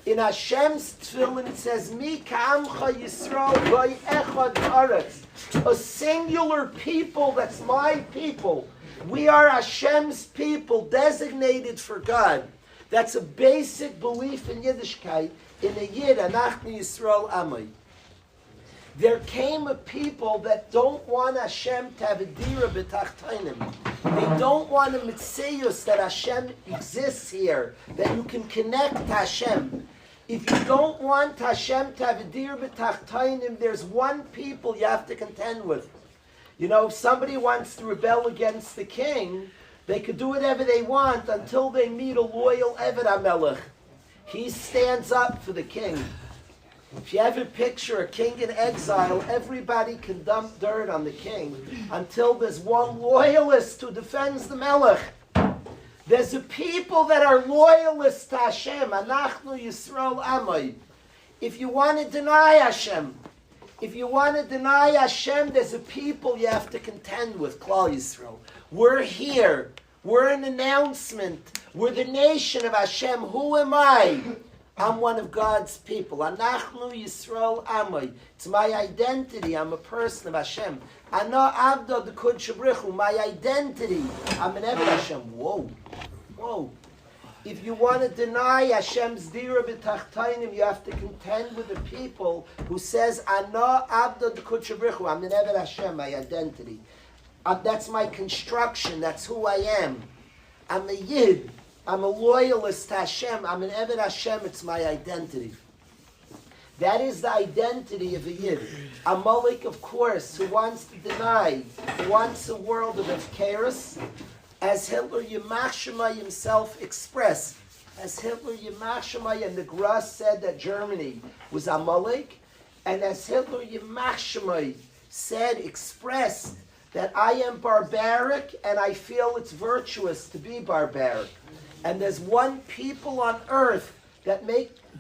In Hashem's tefillin, it says Mi Ka'amcha Yisrael Goy Echad Ba'aretz. A singular people, that's my people. We are Hashem's people, designated for God. That's a basic belief in Yiddishkeit. In a Yid, Anachnu Yisrael Amay. There came a people that don't want Hashem to have a dira b'tachtainim. They don't want a mitzayus that Hashem exists here, that you can connect to Hashem. If you don't want Hashem to have a dira b'tachtainim, there's one people you have to contend with. If somebody wants to rebel against the king, they could do whatever they want until they meet a loyal Eved HaMelech. He stands up for the king. If you ever picture a king in exile, everybody can dump dirt on the king until there's one loyalist who defends the Melech. There's a people that are loyalists to Hashem. Anachnu Yisrael Amay. If you want to deny Hashem, there's a people you have to contend with, Klal Yisrael. We're here. We're an announcement. We're the nation of Hashem. Who am I? I'm one of God's people. Anachnu Yisrael Amay. It's my identity. I'm a person of Hashem. Ana Avda the Kodesh Baruch. My identity. I'm an Eved Hashem. Whoa. If you want to deny Hashem's dira b'tachtainim, you have to contend with the people who says, Ana Avda the Kodesh Baruch. I'm an Eved Hashem. My identity. That's my construction. That's who I am. I'm a Yid. I'm a loyalist to Hashem. I'm an Eved Hashem. It's my identity. That is the identity of a Yid. Amalek, of course, who wants to deny, who wants a world of Efkeris, as Hitler Yamach Shemai himself expressed. As Hitler Yamach Shemai and the Gra said that Germany was Amalek, and as Hitler Yamach Shemai expressed, that I am barbaric and I feel it's virtuous to be barbaric. And there's one people on earth that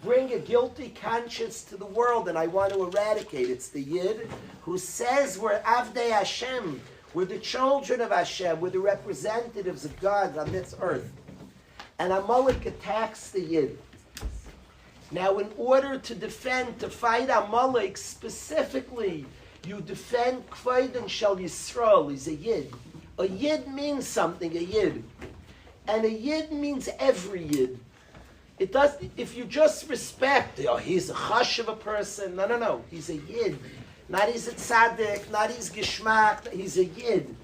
bring a guilty conscience to the world, and I want to eradicate. It's the Yid who says we're Avdei Hashem, we're the children of Hashem, we're the representatives of God on this earth. and Amalek attacks the Yid. Now, in order to fight Amalek specifically, you defend Kvaid and Shal Yisrael. He's a Yid. A Yid means something, a Yid. And a Yid means every Yid. It does. If you just respect, he's a chash of a person. No. He's a Yid. Not he's a tzaddik, not he's geschmack. He's a Yid.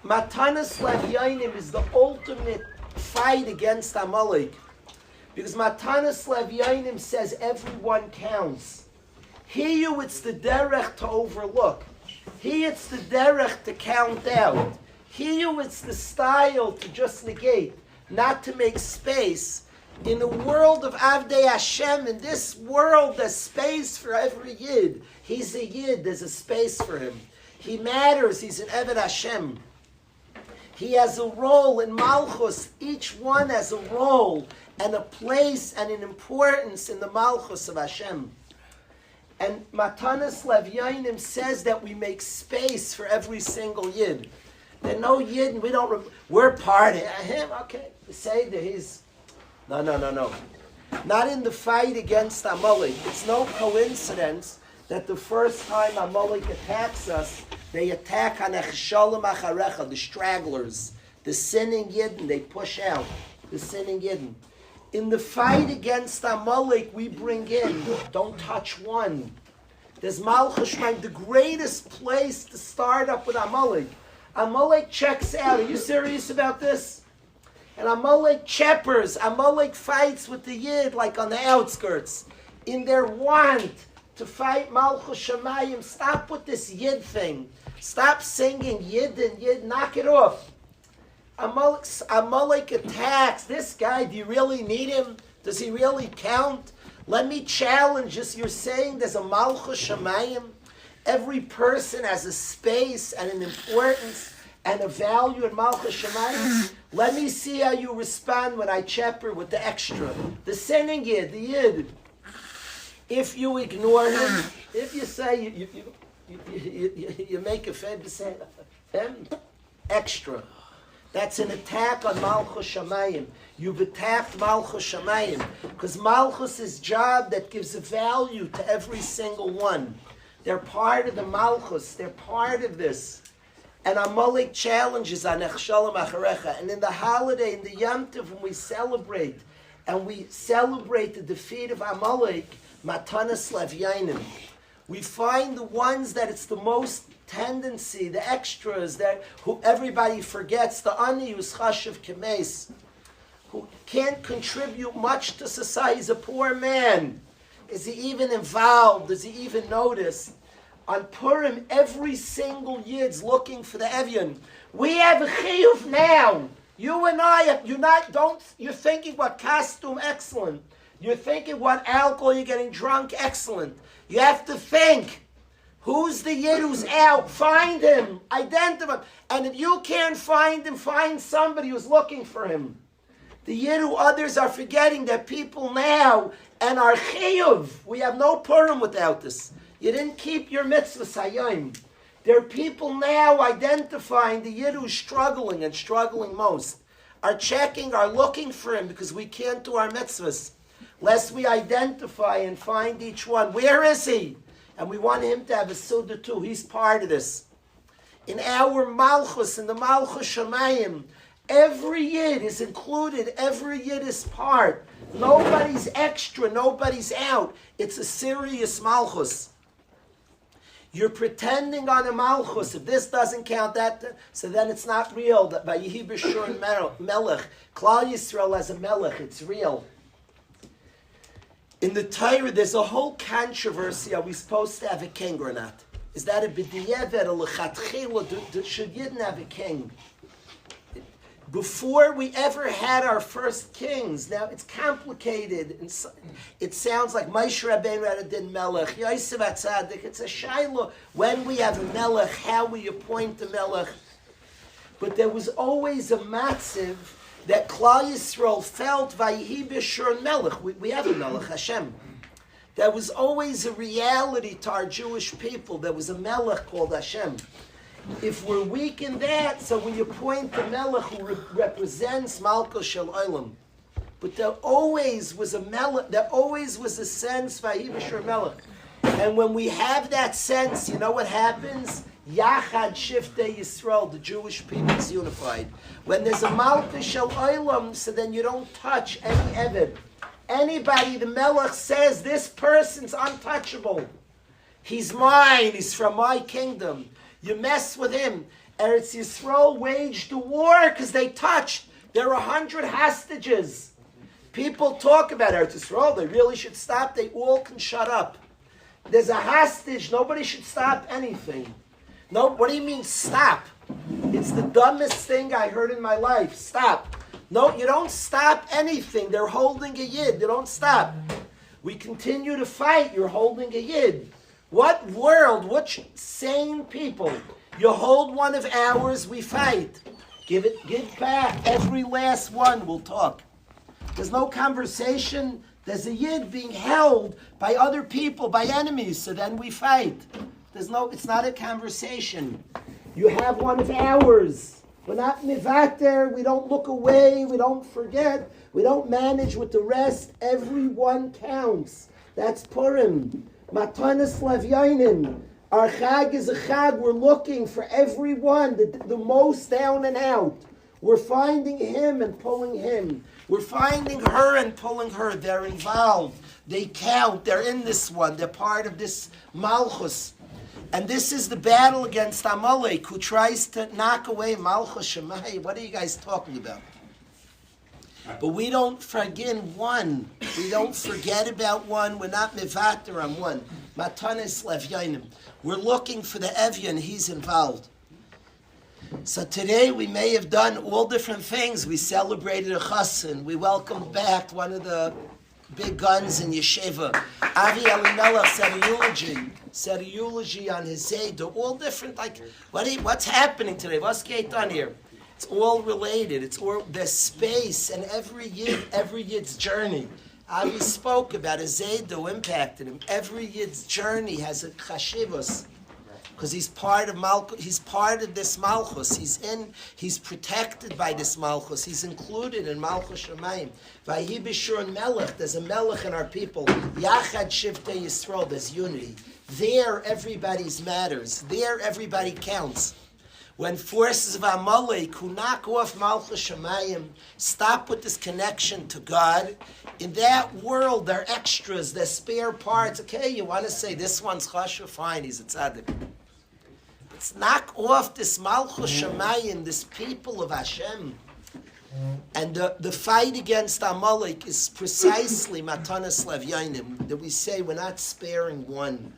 Matanas Levyanim is the ultimate fight against Amalek. Because Matanas Levyanim says everyone counts. Here it's the derech to overlook. Here it's the derech to count out. Here it's the style to just negate, not to make space. In the world of Avdei Hashem, in this world, there's space for every Yid. He's a Yid, there's a space for him. He matters, he's an Eved Hashem. He has a role in Malchus. Each one has a role and a place and an importance in the Malchus of Hashem. And Matanas Levyanim says that we make space for every single Yid. There's no Yid, and we're part of him. Okay, say that he's... No. Not in the fight against Amalek. It's no coincidence that the first time Amalek attacks us, they attack Hanechshalim Acharecha, the stragglers, the sinning Yidden. They push out the sinning Yidden. In the fight against Amalek, we bring in, don't touch one. There's Malchus Shemaim, the greatest place to start up with Amalek. Amalek checks out. Are you serious about this? And Amalek cheppers. Amalek fights with the Yid like on the outskirts. In their want to fight Malchus Shemayim. Stop with this Yid thing. Stop singing Yid and Yid. Knock it off. Amalek attacks. This guy, do you really need him? Does he really count? Let me challenge this. You're saying there's a Malchus Shemayim. Every person has a space and an importance and a value in Malchus Shemayim. Let me see how you respond when I chepper with the extra. The sinning Yid, the Yid. If you ignore him, if you say you make a favor, say him extra. That's an attack on Malchus Shemayim. You've attacked Malchus Shemayim because Malchus' job that gives a value to every single one. They're part of the Malchus. They're part of this. And Amalek challenges on Echshalim Acharecha. And in the holiday, in the Yom Tov, when we celebrate, and we celebrate the defeat of Amalek, Matanas Levyanim, we find the ones that it's the most tendency, the extras, that who everybody forgets, the ani who's chashiv kemes, who can't contribute much to society. He's a poor man. Is he even involved? Does he even notice? On Purim, every single Yid's looking for the Evyon. We have a chiyuv now. You and I, you're thinking what costume, excellent. You're thinking what alcohol, you're getting drunk, excellent. You have to think. Who's the Yid who's out? Find him. Identify him. And if you can't find him, find somebody who's looking for him. The Yid who others are forgetting, that people now, and our chiyuv. We have no Purim without this. You didn't keep your mitzvahs hayom. There are people now identifying the Yid who's struggling and struggling most. Are checking, are looking for him because we can't do our mitzvahs. Lest we identify and find each one. Where is he? And we want him to have a Suda too. He's part of this. In our Malchus, in the Malchus Shemayim, every Yid is included. Every Yid is part. Nobody's extra. Nobody's out. It's a serious Malchus. You're pretending on a Malchus. If this doesn't count that, so then it's not real. That by Yehi B'Shur and Melech, Klal Yisrael as a Melech, it's real. In the Torah, there's a whole controversy. Are we supposed to have a king or not? Is that a b'diavad, a lechatchila? Should Yidden have a king? Before we ever had our first kings, now it's complicated. It sounds like Moshe Rabbeinu had a din melech, Yosef HaTzadik. It's a shayla when we have a melech, how we appoint the melech. But there was always a matziv that Klal Yisrael felt Vayihi B'Shur Melech. We have a Melech, Hashem. There was always a reality to our Jewish people. There was a Melech called Hashem. If we're weak in that, so we appoint the Melech who represents Malko Shel Olam. But there always was a Melech, there always was a sense, Vahi B'Shur Melech. And when we have that sense, you know what happens? Yachad Shiftei Yisrael, the Jewish people is unified. When there's a Malka Shel Olam, so then you don't touch any Eved. Anybody, the Melech says, this person's untouchable. He's mine, he's from my kingdom. You mess with him. Eretz Yisrael waged a war because they touched. There are 100 hostages. People talk about Eretz Yisrael, they really should stop. They all can shut up. There's a hostage, nobody should stop anything. No, what do you mean stop? It's the dumbest thing I heard in my life. Stop. No, you don't stop anything. They're holding a Yid. You don't stop. We continue to fight. You're holding a Yid. What world, what sane people? You hold one of ours, we fight. Give back. Every last one will talk. There's no conversation. There's a Yid being held by other people, by enemies, so then we fight. It's not a conversation. You have one of ours. We're not mivater, we don't look away, we don't forget, we don't manage with the rest. Everyone counts. That's Purim. Matanis Levyainin. Our Chag is a Chag. We're looking for everyone, the most down and out. We're finding him and pulling him. We're finding her and pulling her. They're involved. They count. They're in this one. They're part of this Malchus. And this is the battle against Amalek, who tries to knock away Malchus Shemai. What are you guys talking about? But we don't forget one. We don't forget about one. We're not mivater on one. Matanis Levyanim. We're looking for the Evyan. He's involved. So today we may have done all different things. We celebrated a chassan. We welcomed back one of the big guns in Yeshiva. Avi Elimelech said a eulogy on his Zayd. They're all different. Like, what's happening today? What's going on here? It's all related. It's all, there's space, and every Yid's journey. Avi spoke about a Zayd who impacted him. Every Yid's journey has a chashivos. Because he's part of he's part of this Malchus. He's protected by this Malchus. He's included in Malchus Shemayim. Vahi B'Shur Melech, there's a Melech in our people. Yachad Shiftei Yisrael, there's unity. There everybody's matters. There everybody counts. When forces of Amalek who knock off Malchus Shemayim stop with this connection to God, in that world they're extras, they're spare parts. Okay, you want to say this one's chashuv, fine, he's a tzaddik. Let's knock off this Malchus Shemayim, this people of Hashem. And the fight against Amalek is precisely Matanas Levyanim, that we say we're not sparing one.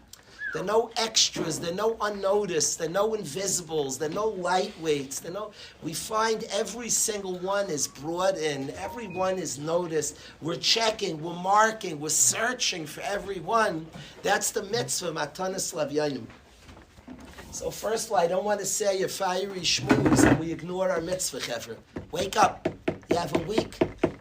There are no extras, there are no unnoticed, there are no invisibles, there are no lightweights, we find every single one is brought in, everyone is noticed. We're checking, we're marking, we're searching for everyone. That's the mitzvah, Matanas Levyanim. So first of all, I don't want to say a fiery schmooze and we ignore our mitzvah, Chevra. Wake up. You have a week.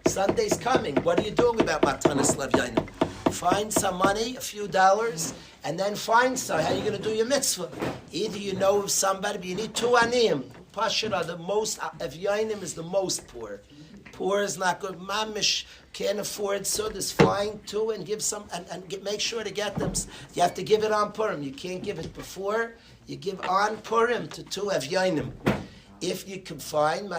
Sunday's coming. What are you doing about Matanas Levyanim? Find some money, a few dollars, and then find some. How are you going to do your mitzvah? Either you know of somebody, but you need two aniyim. Pashira, the most, Evyanim is the most poor. Poor is not good. Mamish can't afford, so there's fine too, and give some, make sure to get them. You have to give it on Purim. You can't give it before. You give on Purim to two Evyanim. If you can find,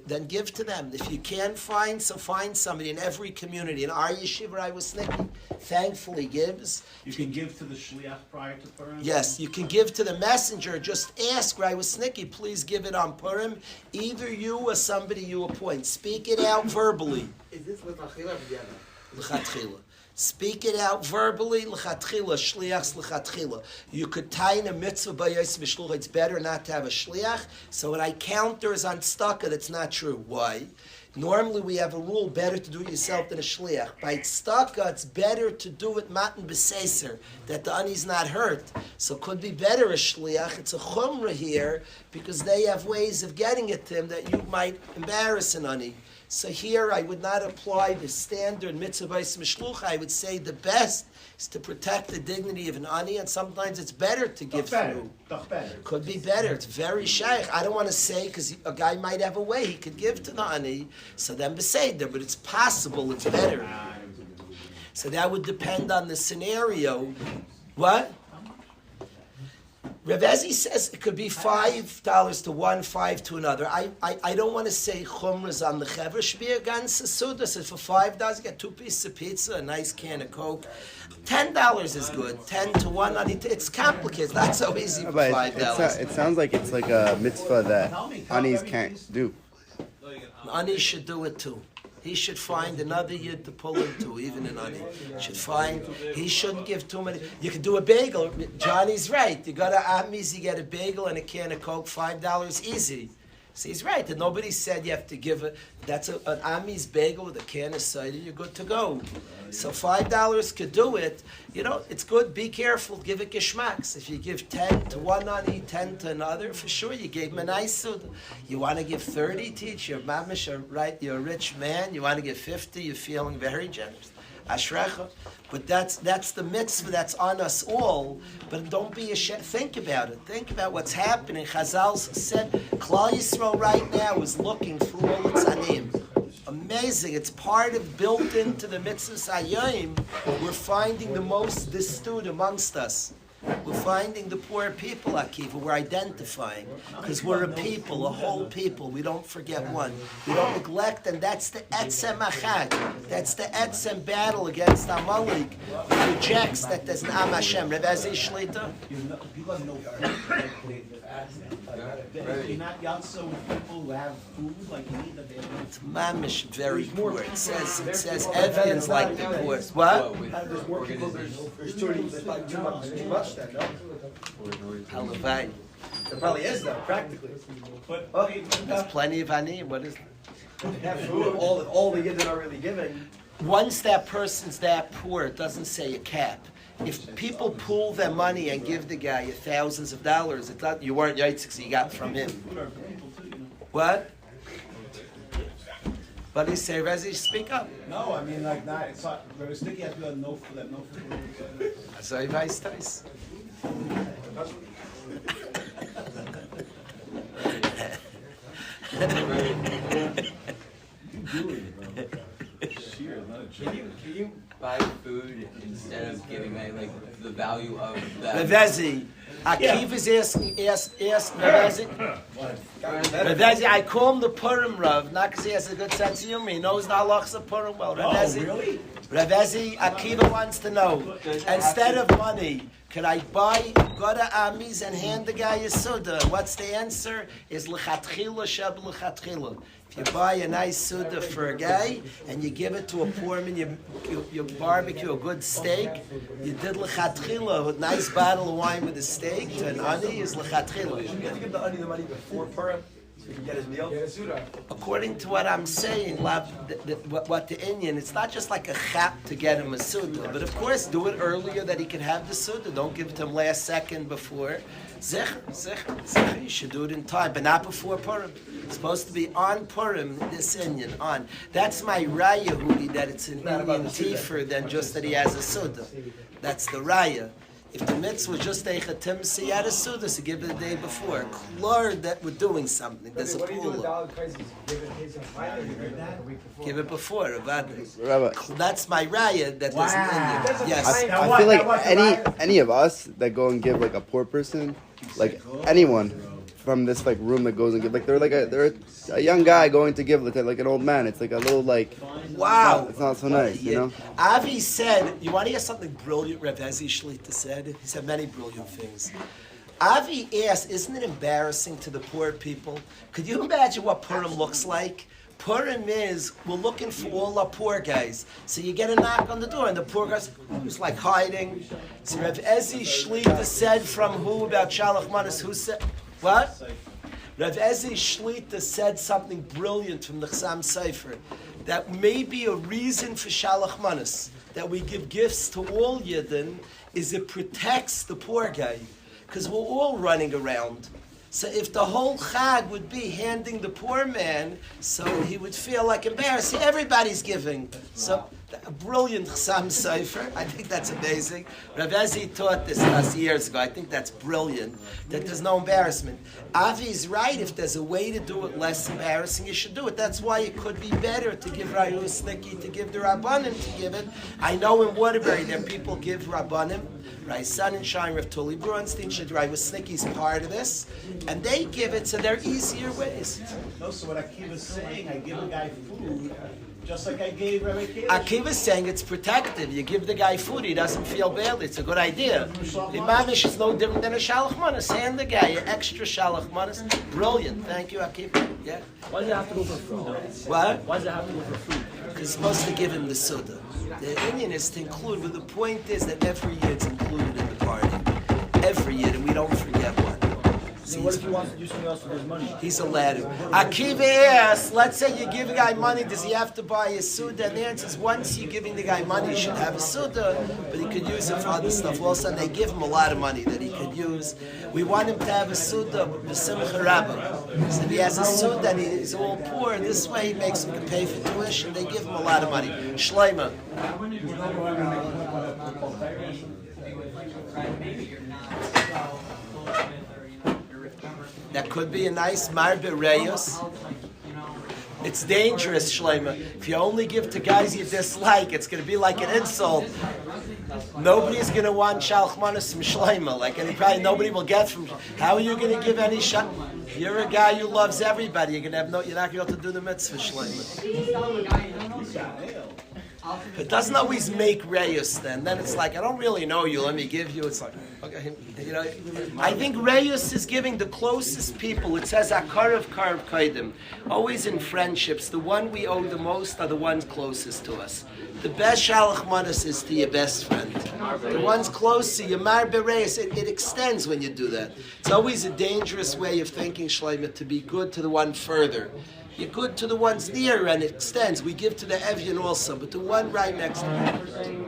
then give to them. If you can't find, so find somebody in every community. In our yeshiva, I was thinking, thankfully gives. You can give to the shliach prior to Purim? Yes, you can give to the messenger. Just ask, Rai Wasnicki, please give it on Purim. Either you or somebody you appoint. Speak it out verbally. Is this l'chachila or L'chatchila. Speak it out verbally, l'chatchila, shliach's l'chatchila. You could tie in a mitzvah by Yosef Shluch. It's better not to have a shliach. So when I counters on staka, that's not true. Why? Normally we have a rule, better to do it yourself than a shliach. By staka, it's better to do it matan b'seser, that the ani's not hurt. So it could be better a shliach. It's a chumrah here, because they have ways of getting it to him that you might embarrass an ani. So here I would not apply the standard mitzvah mishlucha. I would say the best is to protect the dignity of an ani, and sometimes it's better to give through. Could be better. It's very shaykh. I don't want to say because a guy might have a way he could give to the ani, so then beseder, but it's possible. It's better. So that would depend on the scenario. What? Rav Ezi says it could be $5 to one, $5 to another. I don't want to say chumras on the chevra should be a ganze suda. So for $5 you get 2 pieces of pizza, a nice can of Coke. $10 is good. 10 to 1. It's complicated. It's not so easy for $5. It sounds like it's like a mitzvah that anis can't do. Anis should do it too. He should find another yid to pull him to, even an ani. He shouldn't give too many. You can do a bagel. Johnny's right. You go to Amis, you get a bagel and a can of Coke, $5 easy. So he's right. And nobody said you have to give it. That's an Amis bagel with a can of cider, you're good to go. So $5 could do it. You know, it's good. Be careful. Give it geschmacks. If you give 10 to one ani, 10 to another, for sure you gave him a nice suda. You want to give 30 to each, you're mamish, right? You're a rich man. You want to give 50, you're feeling very generous. Ashrecha. But that's the mitzvah that's on us all. But don't be ashamed. Think about it. Think about what's happening. Chazal said, Klal Yisrael right now is looking through all its anim. Amazing. It's part of built into the mitzvah hayom. We're finding the most destitute amongst us. We're finding the poor people, Akiva. We're identifying. Because we're a people, a whole people. We don't forget one. We don't neglect, and that's the etzem achad. That's the etzem battle against Amalek. Who rejects that there's an Am Hashem. Rav Ezi Shlita? You're not yatsa with people who have food, like you need that they have. It's mamish very poor. It says Evians like the poor. What? There's more people, there's there's like too much then, no? Halavai. There probably is though, practically. But There's plenty of ani. What is They have food, all the yid are really giving. Once that person's that poor, it doesn't say a cap. If people pool their money and give the guy thousands of dollars, it's not, you weren't yaitzik, so you got from him. What? But he say, Rezi, speak up. no, I mean like not. It's not very sticky. Has to be no for that, no for. So he weiß das. Can you buy food instead of giving like the value of that? Revezi, Akiv is asking, Revezi, I call him the Purim Rav, not because he has a good sense of humor. He knows the halachas of Purim well. Revezi, really? Revezi, Akiva wants to know, instead of money, could I go to Amis and hand the guy a suda? What's the answer? Is l'chatchila sheb l'chatchila. If you buy a nice suda for a guy and you give it to a poor man, you barbecue a good steak, you did l'chatchila, a nice bottle of wine with a steak, to an ani is l'chatchila. You have to give the ani the money before Purim so he can get his meal. According to what I'm saying, what the Indian, it's not just like a chap to get him a suda, but of course do it earlier that he can have the suda. Don't give it to him last second before. Zecher, you should do it in time, but not before Purim. It's supposed to be on Purim, this Indian, on. That's my raya, Hudi, that it's an Indian tifer than just that he has a suda. That's the raya. If the mitzvah was just a chatim, so he had a suda, so give it the day before. Clear that we're doing something. There's a pool. Give it before. That's my raya that there's an Indian. Yes. I feel like any of us that go and give like a poor person, like anyone from this like room that goes and give, like they're a young guy going to give like an old man. It's like a little like wow. It's not so nice, you know. Avi said, you want to hear something brilliant? Rav Ezi Shlita said. He said many brilliant things. Avi asked, isn't it embarrassing to the poor people? Could you imagine what Purim looks like? Purim is, we're looking for all our poor guys. So you get a knock on the door, and the poor guys, who's like hiding. So Rav Ezi Shlita said from who about Shalach Manas? Who said, what? Rav Ezi Shlita said something brilliant from the Chassam Sefer, that may be a reason for Shalach Manas, that we give gifts to all Yidden, is it protects the poor guy. Because we're all running around. So if the whole Chag would be handing the poor man, so he would feel like embarrassed. See, everybody's giving. So a brilliant Chassam Sofer. I think that's amazing. Rav Ezi taught this last years ago. I think that's brilliant, that there's no embarrassment. Avi's right. If there's a way to do it less embarrassing, you should do it. That's why it could be better to give Rayu Snicky, to give the Rabbanim to give it. I know in Waterbury there people give Rabbanim. Right, Sonnenschein, Rav Tully Bronstein, Shadrai Snicky's part of this, and they give it, so they're easier ways. No, so what Akiva's saying, I give a guy food, just like I gave Rabbi Kalish. Akiva's saying it's protective. You give the guy food, he doesn't feel badly. It's a good idea. The Mamish is no different than a Shalach Manas. Hand the guy an extra Shalach Manas. Brilliant. Thank you, Akiva. Yeah. Why does it have to go for food, though? What? Why does it have to go for food? Because it's supposed to give him the Suda. The Indian is to include, but the point is that every year it's included in the party. Every year, and we don't forget one. So what if he wants to do something else with his money? He's allowed to. Akiva asks, let's say you give a guy money, does he have to buy a Suda? And the answer is, once you're giving the guy money, he should have a Suda, but he could use it for other stuff also, and they give him a lot of money that he could use. We want him to have a Suda, the Simcha Rabbah. So if he has a Suda and he's all poor, this way he makes him pay for tuition, and they give him a lot of money. Shleima. That could be a nice Marbe Reyes. It's dangerous, Shleima. If you only give to guys you dislike, it's going to be like an insult. Nobody's going to want Shalchmanis from Shleima. Like, and probably nobody will get from. How are you going to give any shot? You're a guy who loves everybody. You're going to have no. You're not going to be able to do the mitzvah, Shleima. It doesn't always make Reyes then. Then it's like, I don't really know you, let me give you. It's like, okay, you know. I think Reyes is giving the closest people. It says, Akarav Karav Kaidim. Always in friendships, the one we owe the most are the ones closest to us. The best Shalach Manas is to your best friend. The ones close to you, Mar Bereis, it extends when you do that. It's always a dangerous way of thinking, Shleima, to be good to the one further. You're good to the ones near and it extends. We give to the Evian also, but the one right next to you.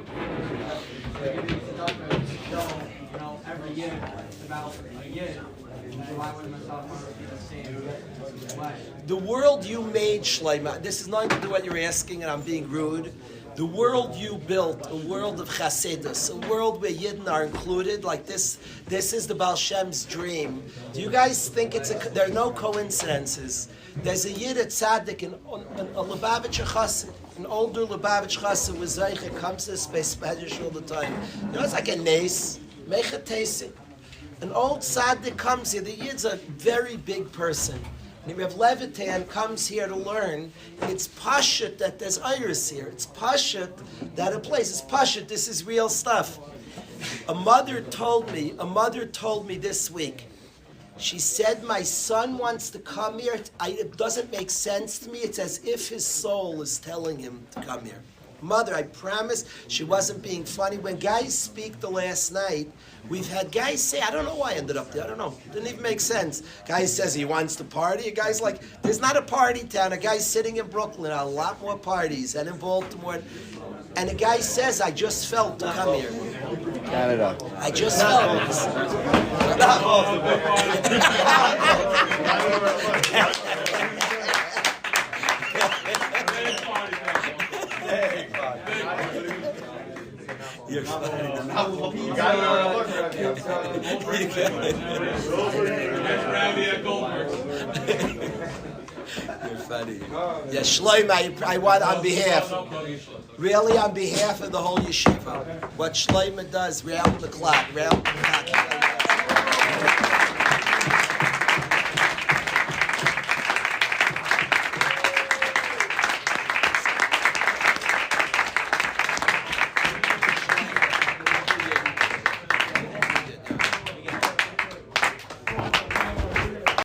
Every year, it's about a year. Why would myself want to be the same way? The world you made, Shleima, this is nothing to do what you're asking and I'm being rude. The world you built, a world of chassidus, a world where Yidden are included, like this is the Baal Shem's dream. Do you guys think there are no coincidences? There's a Yid at Tzaddik, a Lubavitcher Chassid, an older Lubavitch Chassid with Zeicha, comes to the space Spanish all the time. You know, it's like a nace, mechatesi. An old Tzaddik comes here, the Yid's a very big person. And Rav Levitan comes here to learn. It's pashut that there's iris here. It's pashut that a place. It's pashut, this is real stuff. A mother told me this week, she said, my son wants to come here. It doesn't make sense to me. It's as if his soul is telling him to come here. Mother, I promise she wasn't being funny. When guys speak the last night, we've had guys say, I don't know why I ended up there. I don't know. Didn't even make sense. Guy says he wants to party. A guy's like, there's not a party town. A guy's sitting in Brooklyn, a lot more parties, and in Baltimore. And a guy says, I just felt to come here. Canada. I just felt this. You're funny. You're funny. Yeah, Shloima, I want on behalf of the whole yeshiva, what Shloima does, round the clock.